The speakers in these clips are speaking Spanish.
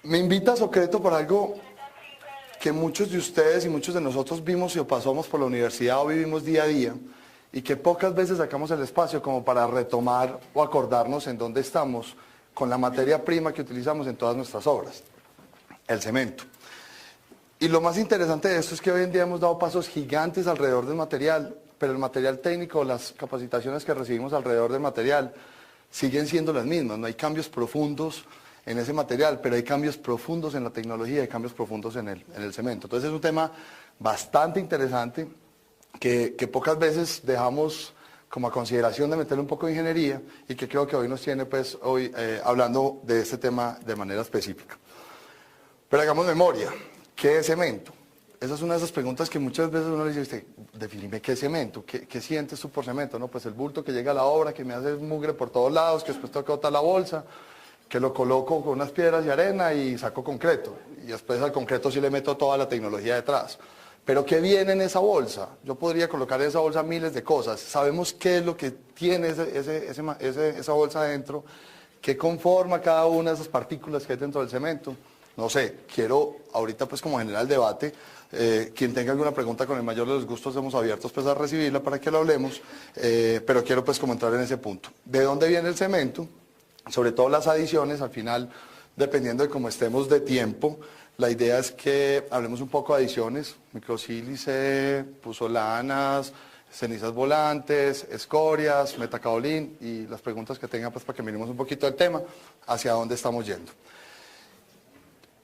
Me invita Socreto por algo que muchos de ustedes y muchos de nosotros vimos y pasamos por la universidad o vivimos día a día y que pocas veces sacamos el espacio como para retomar o acordarnos en dónde estamos con la materia prima que utilizamos en todas nuestras obras, el cemento. Y lo más interesante de esto es que hoy en día hemos dado pasos gigantes alrededor del material, pero el material técnico, las capacitaciones que recibimos alrededor del material siguen siendo las mismas, no hay cambios profundos en ese material, pero hay cambios profundos en la tecnología, hay cambios profundos en el cemento. Entonces es un tema bastante interesante que pocas veces dejamos como a consideración de meterle un poco de ingeniería y que creo que hoy nos tiene pues hoy hablando de este tema de manera específica. Pero hagamos memoria, ¿qué es cemento? Esa es una de esas preguntas que muchas veces uno le dice, definime qué es cemento, ¿qué sientes tú por cemento? No, pues el bulto que llega a la obra, que me hace mugre por todos lados, que después tengo que botar la bolsa, que lo coloco con unas piedras y arena y saco concreto. Y después al concreto sí le meto toda la tecnología detrás. Pero ¿qué viene en esa bolsa? Yo podría colocar en esa bolsa miles de cosas. Sabemos qué es lo que tiene esa bolsa adentro, qué conforma cada una de esas partículas que hay dentro del cemento. No sé, quiero ahorita pues como generar el debate, quien tenga alguna pregunta con el mayor de los gustos estamos abiertos pues a recibirla para que lo hablemos, pero quiero pues como entrar en ese punto. ¿De dónde viene el cemento? Sobre todo las adiciones, al final, dependiendo de cómo estemos de tiempo, la idea es que hablemos un poco de adiciones, microsílice, pusolanas, cenizas volantes, escorias, metacaolín y las preguntas que tengan pues para que miremos un poquito el tema, hacia dónde estamos yendo.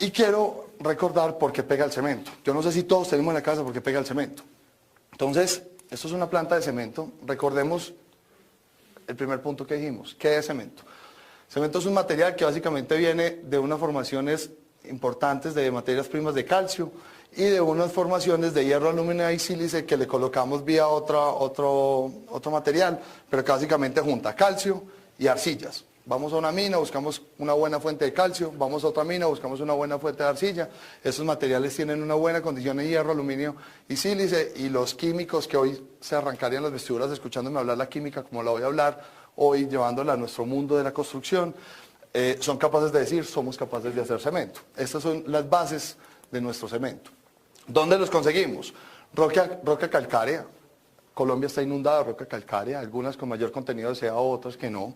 Y quiero recordar por qué pega el cemento. Yo no sé si todos tenemos en la casa por qué pega el cemento. Entonces, esto es una planta de cemento. Recordemos el primer punto que dijimos. ¿Qué es cemento? Cemento es un material que básicamente viene de unas formaciones importantes de materias primas de calcio y de unas formaciones de hierro, aluminio y sílice que le colocamos vía otro material, pero que básicamente junta calcio y arcillas. Vamos a una mina, buscamos una buena fuente de calcio, vamos a otra mina, buscamos una buena fuente de arcilla. Esos materiales tienen una buena condición de hierro, aluminio y sílice, y los químicos que hoy se arrancarían las vestiduras escuchándome hablar la química como la voy a hablar hoy, llevándola a nuestro mundo de la construcción, son capaces de decir, somos capaces de hacer cemento. Estas son las bases de nuestro cemento. ¿Dónde los conseguimos? Roca calcárea. Colombia está inundada de roca calcárea, algunas con mayor contenido de CO, otras que no.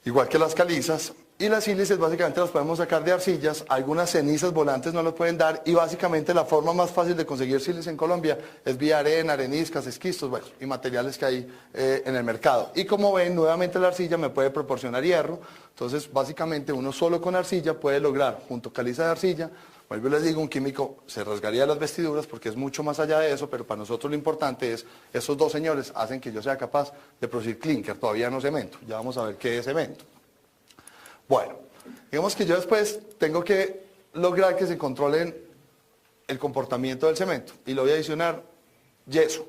Igual que las calizas, y las sílices básicamente las podemos sacar de arcillas, algunas cenizas volantes no las pueden dar, y básicamente la forma más fácil de conseguir sílice en Colombia es vía arena, areniscas, esquistos, bueno, y materiales que hay en el mercado. Y como ven, nuevamente la arcilla me puede proporcionar hierro, entonces básicamente uno solo con arcilla puede lograr, junto a caliza de arcilla, vuelvo y les digo, un químico se rasgaría las vestiduras porque es mucho más allá de eso, pero para nosotros lo importante es, esos dos señores hacen que yo sea capaz de producir clinker, todavía no cemento, ya vamos a ver qué es cemento. Bueno, digamos que yo después tengo que lograr que se controlen el comportamiento del cemento y lo voy a adicionar yeso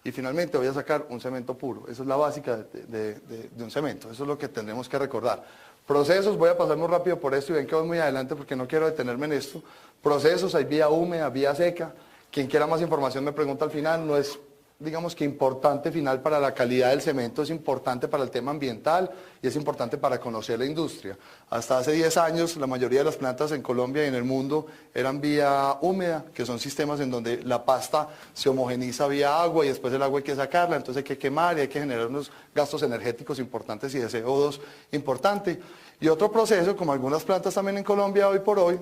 y finalmente voy a sacar un cemento puro. Esa es la básica de un cemento, eso es lo que tendremos que recordar. Procesos, voy a pasar muy rápido por esto y ven que voy muy adelante porque no quiero detenerme en esto. Procesos, hay vía húmeda, vía seca. Quien quiera más información me pregunta al final, no es, digamos que importante final para la calidad del cemento, es importante para el tema ambiental y es importante para conocer la industria. Hasta hace 10 años la mayoría de las plantas en Colombia y en el mundo eran vía húmeda, que son sistemas en donde la pasta se homogeniza vía agua y después el agua hay que sacarla, entonces hay que quemar y hay que generar unos gastos energéticos importantes y de CO2 importante. Y otro proceso, como algunas plantas también en Colombia hoy por hoy,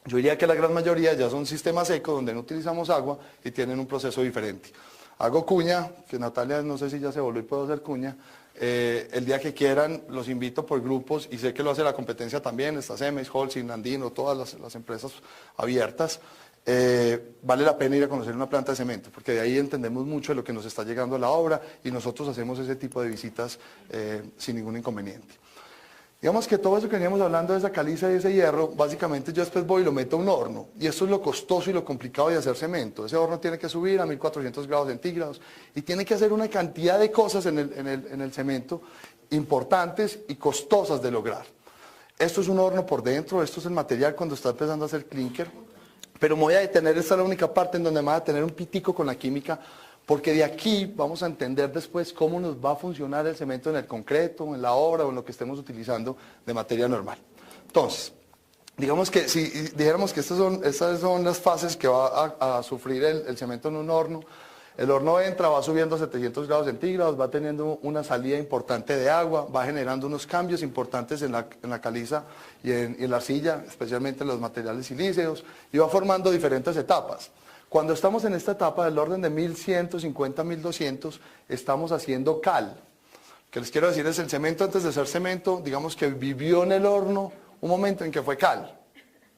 yo diría que la gran mayoría ya son sistemas secos donde no utilizamos agua y tienen un proceso diferente. Hago cuña, que Natalia no sé si ya se volvió y puedo hacer cuña. El día que quieran los invito por grupos y sé que lo hace la competencia también, está Cemex, Holcim, Andino, todas las empresas abiertas. Vale la pena ir a conocer una planta de cemento porque de ahí entendemos mucho de lo que nos está llegando a la obra y nosotros hacemos ese tipo de visitas sin ningún inconveniente. Digamos que todo eso que veníamos hablando de esa caliza y ese hierro, básicamente yo después voy y lo meto a un horno. Y esto es lo costoso y lo complicado de hacer cemento. Ese horno tiene que subir a 1400 grados centígrados y tiene que hacer una cantidad de cosas en el cemento importantes y costosas de lograr. Esto es un horno por dentro, esto es el material cuando está empezando a hacer clinker. Pero me voy a detener, esta es la única parte en donde me voy a tener un pitico con la química, porque de aquí vamos a entender después cómo nos va a funcionar el cemento en el concreto, en la obra o en lo que estemos utilizando de materia normal. Entonces, Digamos que si dijéramos que estas son las fases que va a sufrir el cemento en un horno. El horno entra, va subiendo a 700 grados centígrados, va teniendo una salida importante de agua, va generando unos cambios importantes en la caliza y en la arcilla, especialmente en los materiales silíceos, y va formando diferentes etapas. Cuando estamos en esta etapa del orden de 1150, 1200, estamos haciendo cal. Que les quiero decir es el cemento antes de ser cemento, digamos que vivió en el horno un momento en que fue cal,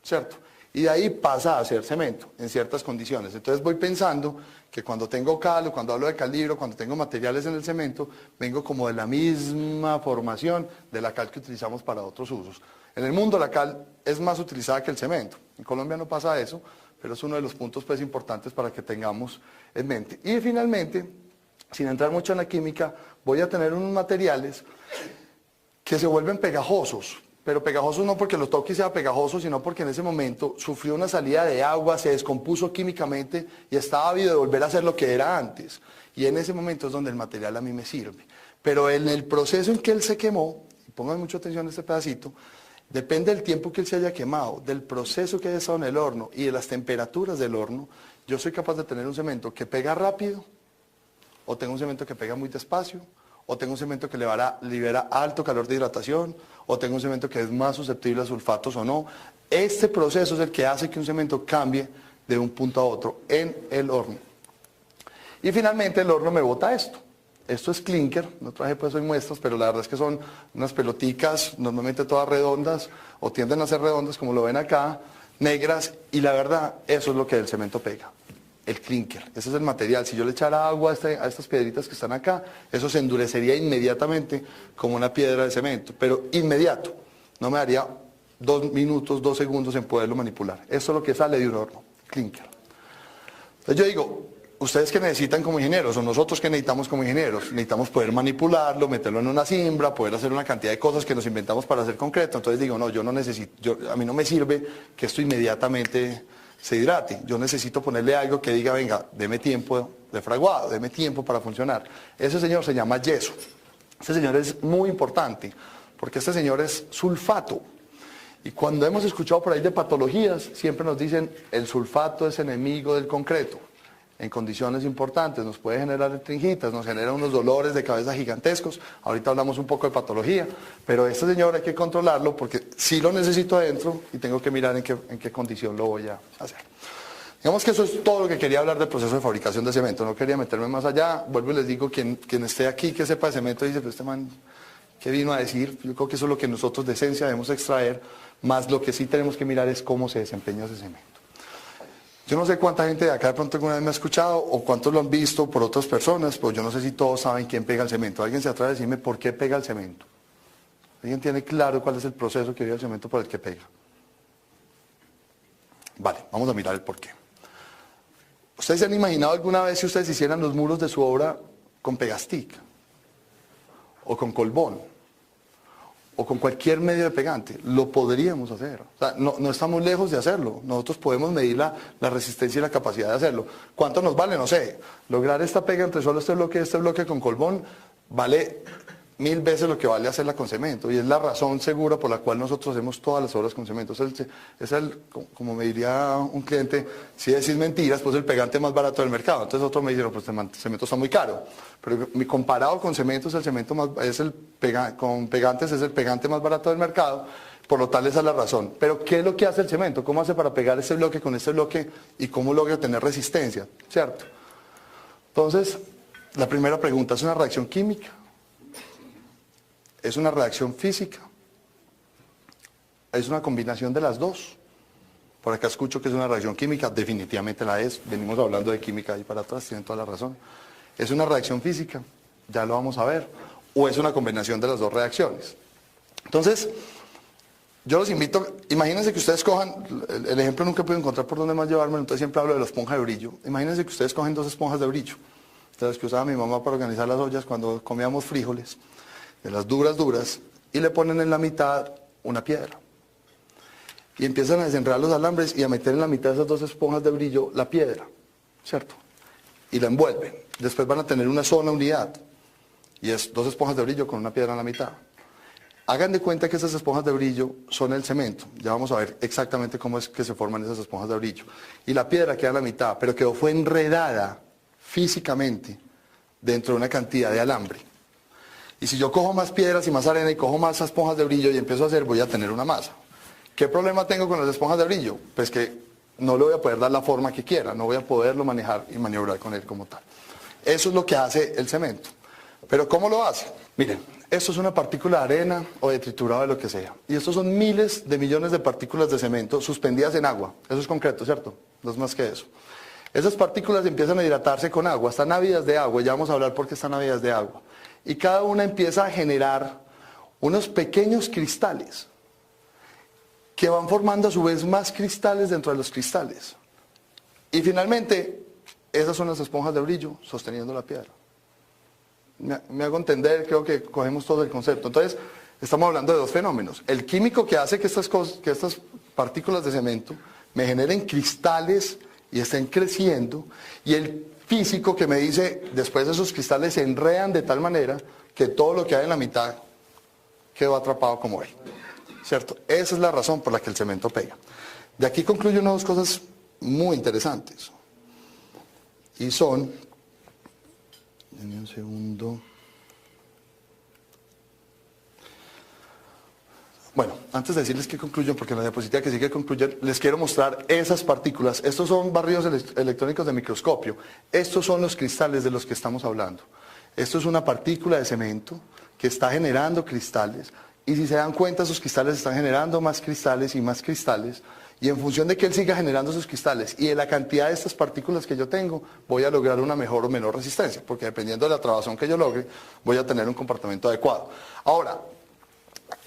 ¿cierto? Y de ahí pasa a ser cemento en ciertas condiciones. Entonces voy pensando que cuando tengo cal o cuando hablo de calibro, cuando tengo materiales en el cemento, vengo como de la misma formación de la cal que utilizamos para otros usos. En el mundo la cal es más utilizada que el cemento. En Colombia no pasa eso, pero es uno de los puntos pues, importantes para que tengamos en mente. Y finalmente, sin entrar mucho en la química, voy a tener unos materiales que se vuelven pegajosos. Pero pegajoso no porque lo toque y sea pegajoso, sino porque en ese momento sufrió una salida de agua, se descompuso químicamente y estaba ávido de volver a ser lo que era antes. Y en ese momento es donde el material a mí me sirve. Pero en el proceso en que él se quemó, y pongan mucha atención a este pedacito, depende del tiempo que él se haya quemado, del proceso que haya estado en el horno y de las temperaturas del horno, yo soy capaz de tener un cemento que pega rápido, o tengo un cemento que pega muy despacio, o tengo un cemento que libera alto calor de hidratación, o tengo un cemento que es más susceptible a sulfatos o no. Este proceso es el que hace que un cemento cambie de un punto a otro en el horno. Y finalmente el horno me bota esto. Esto es clinker, no traje pues hoy muestras, pero la verdad es que son unas peloticas, normalmente todas redondas, o tienden a ser redondas como lo ven acá, negras, y la verdad, eso es lo que el cemento pega. El clinker, ese es el material. Si yo le echara agua a estas piedritas que están acá, eso se endurecería inmediatamente como una piedra de cemento, pero inmediato. No me daría 2 minutos, 2 segundos en poderlo manipular. Eso es lo que sale de un horno, clinker. Entonces yo digo, ustedes que necesitan como ingenieros, o nosotros que necesitamos como ingenieros, necesitamos poder manipularlo, meterlo en una cimbra, poder hacer una cantidad de cosas que nos inventamos para hacer concreto. Entonces digo, no, yo no necesito, a mí no me sirve que esto inmediatamente se hidrate. Yo necesito ponerle algo que diga, venga, deme tiempo de fraguado, deme tiempo para funcionar. Ese señor se llama yeso. Este señor es muy importante, porque este señor es sulfato. Y cuando hemos escuchado por ahí de patologías, siempre nos dicen, el sulfato es enemigo del concreto. En condiciones importantes, nos puede generar retringitas, nos genera unos dolores de cabeza gigantescos. Ahorita hablamos un poco de patología, pero este señor hay que controlarlo porque sí lo necesito adentro y tengo que mirar en qué condición lo voy a hacer. Digamos que eso es todo lo que quería hablar del proceso de fabricación de cemento. No quería meterme más allá. Vuelvo y les digo, quien esté aquí, que sepa de cemento, dice, pero este man, ¿qué vino a decir? Yo creo que eso es lo que nosotros de esencia debemos extraer, más lo que sí tenemos que mirar es cómo se desempeña ese cemento. Yo no sé cuánta gente de acá de pronto alguna vez me ha escuchado o cuántos lo han visto por otras personas, pues yo no sé si todos saben quién pega el cemento. ¿Alguien se atreve a decirme por qué pega el cemento? ¿Alguien tiene claro cuál es el proceso que vive el cemento por el que pega? Vale, vamos a mirar el por qué. ¿Ustedes se han imaginado alguna vez si ustedes hicieran los muros de su obra con pegastic? ¿O con colbón? ¿O con cualquier medio de pegante? Lo podríamos hacer. O sea, no estamos lejos de hacerlo. Nosotros podemos medir la resistencia y la capacidad de hacerlo. ¿Cuánto nos vale? No sé. Lograr esta pega entre solo este bloque con colbón, vale 1000 veces lo que vale hacerla con cemento. Y es la razón segura por la cual nosotros hacemos todas las obras con cemento. Como me diría un cliente, si decís mentiras, pues el pegante más barato del mercado. Entonces otro me dice, no, pues el cemento está muy caro. Pero comparado con cementos, con pegantes es el pegante más barato del mercado. Por lo tal, esa es la razón. Pero ¿qué es lo que hace el cemento? ¿Cómo hace para pegar ese bloque con ese bloque? ¿Y cómo logra tener resistencia? ¿Cierto? Entonces, la primera pregunta, ¿es una reacción química? ¿Es una reacción física? ¿Es una combinación de las dos? Por acá escucho que es una reacción química, definitivamente la es. Venimos hablando de química ahí para atrás, tienen toda la razón. ¿Es una reacción física? Ya lo vamos a ver. ¿O es una combinación de las dos reacciones? Entonces, yo los invito, imagínense que ustedes cojan, el ejemplo nunca puedo encontrar por dónde más llevármelo, entonces siempre hablo de la esponja de brillo. Imagínense que ustedes cogen 2 esponjas de brillo, de las que usaba mi mamá para organizar las ollas cuando comíamos frijoles, de las duras, y le ponen en la mitad una piedra. Y empiezan a desenredar los alambres y a meter en la mitad de esas 2 esponjas de brillo la piedra, ¿cierto? Y la envuelven. Después van a tener una sola unidad, y es 2 esponjas de brillo con una piedra en la mitad. Hagan de cuenta que esas esponjas de brillo son el cemento. Ya vamos a ver exactamente cómo es que se forman esas esponjas de brillo. Y la piedra queda a la mitad, pero fue enredada físicamente dentro de una cantidad de alambre. Y si yo cojo más piedras y más arena y cojo más esponjas de brillo y empiezo a hacer, voy a tener una masa. ¿Qué problema tengo con las esponjas de brillo? Pues que no le voy a poder dar la forma que quiera, no voy a poderlo manejar y maniobrar con él como tal. Eso es lo que hace el cemento. ¿Pero cómo lo hace? Miren, esto es una partícula de arena o de triturado de lo que sea. Y estos son miles de millones de partículas de cemento suspendidas en agua. Eso es concreto, ¿cierto? No es más que eso. Esas partículas empiezan a hidratarse con agua, están ávidas de agua, ya vamos a hablar por qué están ávidas de agua. Y cada una empieza a generar unos pequeños cristales que van formando a su vez más cristales dentro de los cristales. Y finalmente, esas son las esponjas de brillo sosteniendo la piedra. Me hago entender, creo que cogemos todo el concepto. Entonces, estamos hablando de dos fenómenos. El químico que hace que estas partículas de cemento me generen cristales y estén creciendo, y el físico que me dice, después esos cristales se enredan de tal manera que todo lo que hay en la mitad quedó atrapado como él. ¿Cierto? Esa es la razón por la que el cemento pega. De aquí concluyo unas dos cosas muy interesantes. Y son... Denme un segundo. Bueno, antes de decirles que concluyen, porque en la diapositiva que sigue concluyen, les quiero mostrar esas partículas. Estos son barridos electrónicos de microscopio. Estos son los cristales de los que estamos hablando. Esto es una partícula de cemento que está generando cristales. Y si se dan cuenta, esos cristales están generando más cristales y más cristales. Y en función de que él siga generando esos cristales y de la cantidad de estas partículas que yo tengo, voy a lograr una mejor o menor resistencia. Porque dependiendo de la trabazón que yo logre, voy a tener un comportamiento adecuado. Ahora,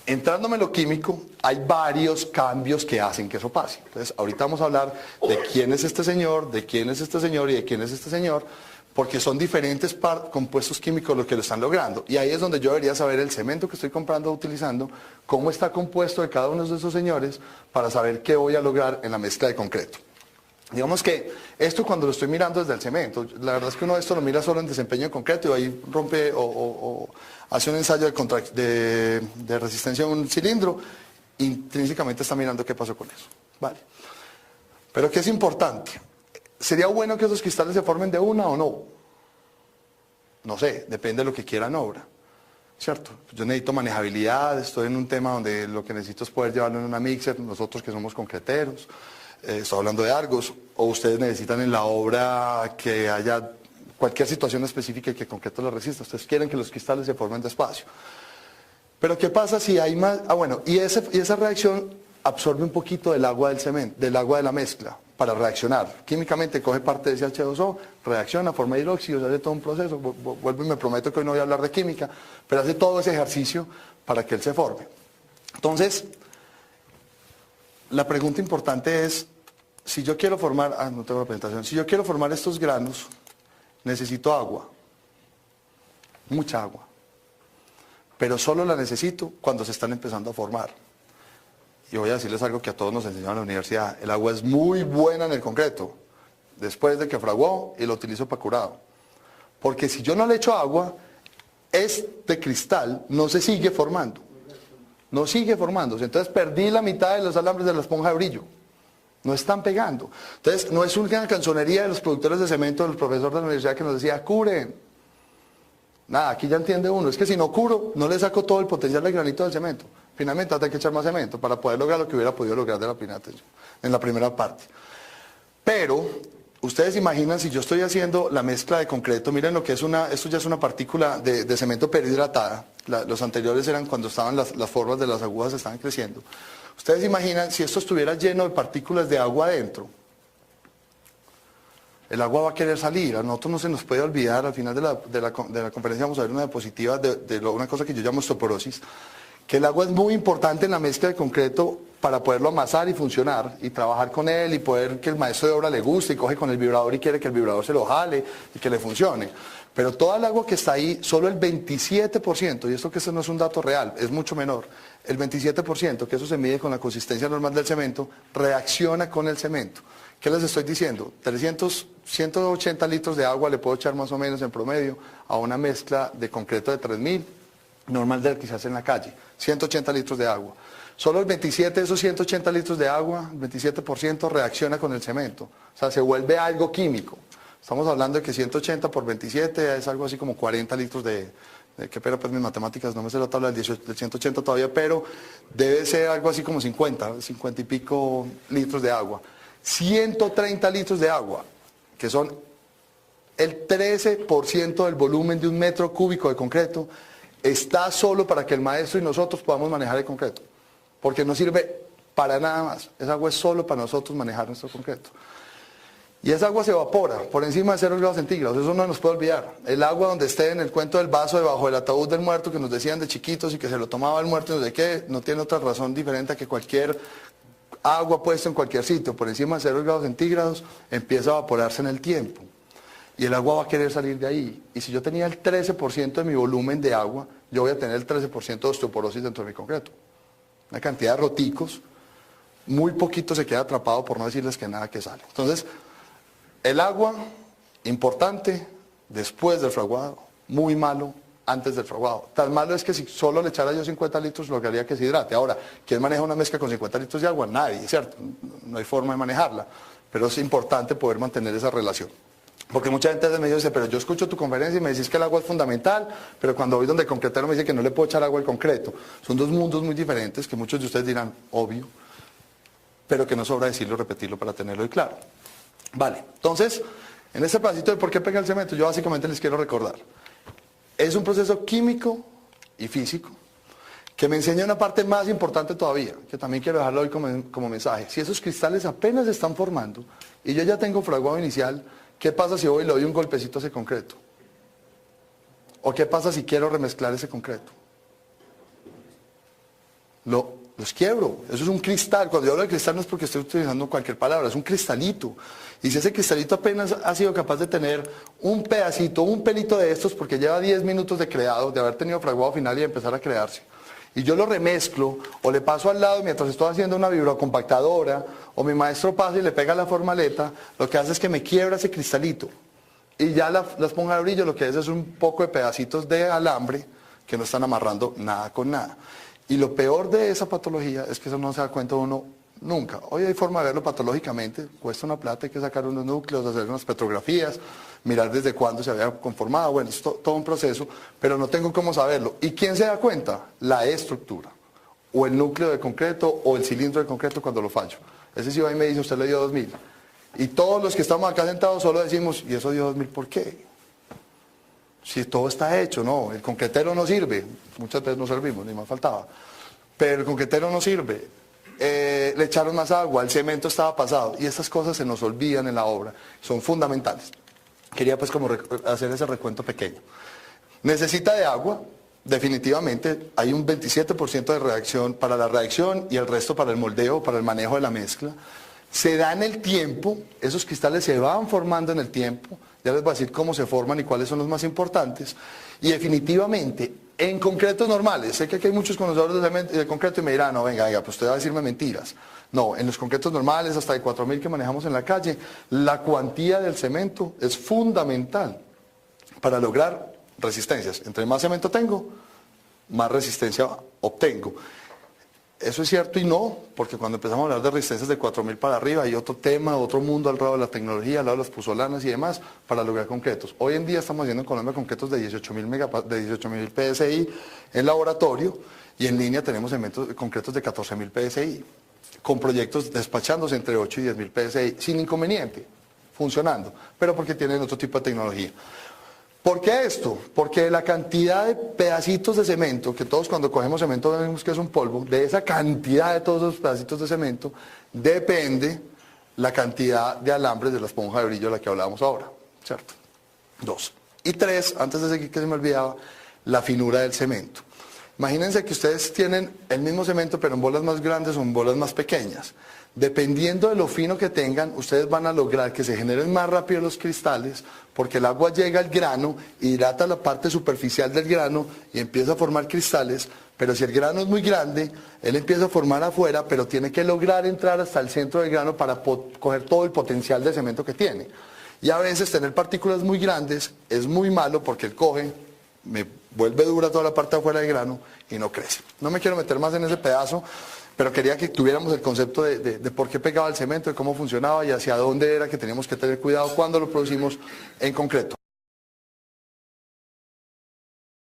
entrándome en lo químico, hay varios cambios que hacen que eso pase. Entonces, ahorita vamos a hablar de quién es este señor, de quién es este señor y de quién es este señor, porque son diferentes compuestos químicos los que lo están logrando. Y ahí es donde yo debería saber el cemento que estoy comprando o utilizando, cómo está compuesto de cada uno de esos señores, para saber qué voy a lograr en la mezcla de concreto. Digamos que esto cuando lo estoy mirando desde el cemento, la verdad es que uno esto lo mira solo en desempeño de concreto y ahí rompe o hace un ensayo de resistencia a un cilindro, intrínsecamente está mirando qué pasó con eso. Vale. Pero ¿qué es importante? ¿Sería bueno que esos cristales se formen de una o no? No sé, depende de lo que quieran obra. ¿Cierto? Yo necesito manejabilidad, estoy en un tema donde lo que necesito es poder llevarlo en una mixer, nosotros que somos concreteros. Estoy hablando de Argos, o ustedes necesitan en la obra que haya cualquier situación específica y que el concreto lo resista. Ustedes quieren que los cristales se formen despacio. Pero ¿qué pasa si hay más? Bueno, y esa reacción absorbe un poquito del agua del cemento, del agua de la mezcla, para reaccionar. Químicamente coge parte de ese H2O, reacciona, forma hidróxido, hace todo un proceso. Vuelvo y me prometo que hoy no voy a hablar de química, pero hace todo ese ejercicio para que él se forme. Entonces, la pregunta importante es, si yo quiero formar, no tengo la presentación, si yo quiero formar estos granos, necesito agua, mucha agua, pero solo la necesito cuando se están empezando a formar. Y voy a decirles algo que a todos nos enseñaron en la universidad, el agua es muy buena en el concreto, después de que fraguó y lo utilizo para curado. Porque si yo no le echo agua, este cristal no se sigue formando. No sigue formándose. Entonces perdí la mitad de los alambres de la esponja de brillo. No están pegando. Entonces no es una canzonería de los productores de cemento del profesor de la universidad que nos decía, curen. Nada, aquí ya entiende uno. Es que si no curo, no le saco todo el potencial del granito del cemento. Finalmente hay que echar más cemento para poder lograr lo que hubiera podido lograr de la en la primera parte. Pero ustedes imaginan si yo estoy haciendo la mezcla de concreto, miren lo que es esto ya es una partícula de cemento perhidratada. Los anteriores eran cuando estaban las formas de las agujas estaban creciendo. Ustedes imaginan si esto estuviera lleno de partículas de agua adentro. El agua va a querer salir. A nosotros no se nos puede olvidar, al final de la conferencia vamos a ver una diapositiva de una cosa que yo llamo osteoporosis, que el agua es muy importante en la mezcla de concreto para poderlo amasar y funcionar y trabajar con él y poder que el maestro de obra le guste y coge con el vibrador y quiere que el vibrador se lo jale y que le funcione. Pero toda el agua que está ahí, solo el 27%, y esto que eso no es un dato real, es mucho menor, el 27%, que eso se mide con la consistencia normal del cemento, reacciona con el cemento. ¿Qué les estoy diciendo? 180 litros de agua le puedo echar más o menos en promedio a una mezcla de concreto de 3000 normal de que se hace en la calle, 180 litros de agua. Solo el 27 de esos 180 litros de agua, el 27% reacciona con el cemento, o sea, se vuelve algo químico. Estamos hablando de que 180 por 27 es algo así como 40 litros que pero pues mis matemáticas no me sé la tabla del 180 todavía, pero debe ser algo así como 50 y pico litros de agua. 130 litros de agua, que son el 13% del volumen de un metro cúbico de concreto, está solo para que el maestro y nosotros podamos manejar el concreto, porque no sirve para nada más. Esa agua es solo para nosotros manejar nuestro concreto. Y esa agua se evapora por encima de 0 grados centígrados, eso no nos puede olvidar. El agua donde esté en el cuento del vaso debajo del ataúd del muerto que nos decían de chiquitos y que se lo tomaba el muerto y no sé qué, no tiene otra razón diferente a que cualquier agua puesta en cualquier sitio por encima de 0 grados centígrados empieza a evaporarse en el tiempo. Y el agua va a querer salir de ahí. Y si yo tenía el 13% de mi volumen de agua, yo voy a tener el 13% de osteoporosis dentro de mi concreto. Una cantidad de roticos, muy poquito se queda atrapado, por no decirles que nada que sale. Entonces, el agua, importante después del fraguado, muy malo antes del fraguado. Tan malo es que si solo le echara yo 50 litros, lograría que se hidrate. Ahora, ¿quién maneja una mezcla con 50 litros de agua? Nadie, ¿cierto? No hay forma de manejarla. Pero es importante poder mantener esa relación. Porque mucha gente me dice, pero yo escucho tu conferencia y me decís que el agua es fundamental, pero cuando voy donde el concretero me dice que no le puedo echar agua al concreto. Son dos mundos muy diferentes que muchos de ustedes dirán, obvio, pero que no sobra decirlo, repetirlo para tenerlo y claro. Vale, entonces, en este pedacito de por qué pega el cemento, yo básicamente les quiero recordar. Es un proceso químico y físico que me enseña una parte más importante todavía, que también quiero dejarlo hoy como mensaje. Si esos cristales apenas se están formando y yo ya tengo fraguado inicial, ¿qué pasa si hoy le doy un golpecito a ese concreto? ¿O qué pasa si quiero remezclar ese concreto? Los quiebro. Eso es un cristal. Cuando yo hablo de cristal no es porque estoy utilizando cualquier palabra, es un cristalito. Y si ese cristalito apenas ha sido capaz de tener un pedacito, un pelito de estos, porque lleva 10 minutos de creado, de haber tenido fraguado final y de empezar a crearse, y yo lo remezclo, o le paso al lado mientras estoy haciendo una vibrocompactadora, o mi maestro pasa y le pega la formaleta, lo que hace es que me quiebra ese cristalito. Y ya la esponja de brillo lo que es un poco de pedacitos de alambre que no están amarrando nada con nada. Y lo peor de esa patología es que eso no se da cuenta uno nunca. Hoy hay forma de verlo patológicamente, cuesta una plata, hay que sacar unos núcleos, hacer unas petrografías, mirar desde cuándo se había conformado, bueno, es todo un proceso, pero no tengo cómo saberlo. ¿Y quién se da cuenta? La estructura, o el núcleo de concreto, o el cilindro de concreto cuando lo fallo. Ese sí va y me dice, usted le dio 2000. Y todos los que estamos acá sentados solo decimos, ¿y eso dio 2000 por qué? Si todo está hecho, no, el concretero no sirve, muchas veces no servimos, ni más faltaba, pero el concretero no sirve, le echaron más agua, el cemento estaba pasado, y estas cosas se nos olvidan en la obra, son fundamentales. Quería pues como hacer ese recuento pequeño. Necesita de agua, definitivamente, hay un 27% de reacción para la reacción y el resto para el moldeo, para el manejo de la mezcla. Se da en el tiempo, esos cristales se van formando en el tiempo, ya les voy a decir cómo se forman y cuáles son los más importantes, y definitivamente, en concretos normales, sé que aquí hay muchos conocedores de concreto y me dirán, no, venga, pues usted va a decirme mentiras. No, en los concretos normales, hasta de 4000 que manejamos en la calle, la cuantía del cemento es fundamental para lograr resistencias. Entre más cemento tengo, más resistencia obtengo. Eso es cierto y no, porque cuando empezamos a hablar de resistencias de 4000 para arriba hay otro tema, otro mundo al lado de la tecnología, al lado de las puzolanas y demás, para lograr concretos. Hoy en día estamos haciendo en Colombia concretos de 18.000 PSI en laboratorio y en línea tenemos concretos de 14.000 PSI, con proyectos despachándose entre 8 y 10.000 PSI, sin inconveniente, funcionando, pero porque tienen otro tipo de tecnología. ¿Por qué esto? Porque la cantidad de pedacitos de cemento, que todos cuando cogemos cemento vemos que es un polvo, de esa cantidad de todos los pedacitos de cemento, depende la cantidad de alambres de la esponja de brillo de la que hablábamos ahora, ¿cierto? 2. Y 3, antes de seguir que se me olvidaba, la finura del cemento. Imagínense que ustedes tienen el mismo cemento pero en bolas más grandes o en bolas más pequeñas. Dependiendo de lo fino que tengan, ustedes van a lograr que se generen más rápido los cristales, porque el agua llega al grano, hidrata la parte superficial del grano y empieza a formar cristales, pero si el grano es muy grande, él empieza a formar afuera, pero tiene que lograr entrar hasta el centro del grano para coger todo el potencial de cemento que tiene. Y a veces tener partículas muy grandes es muy malo porque él coge, me vuelve dura toda la parte de afuera del grano y no crece. No me quiero meter más en ese pedazo, pero quería que tuviéramos el concepto de por qué pegaba el cemento, de cómo funcionaba y hacia dónde era que teníamos que tener cuidado cuando lo producimos en concreto.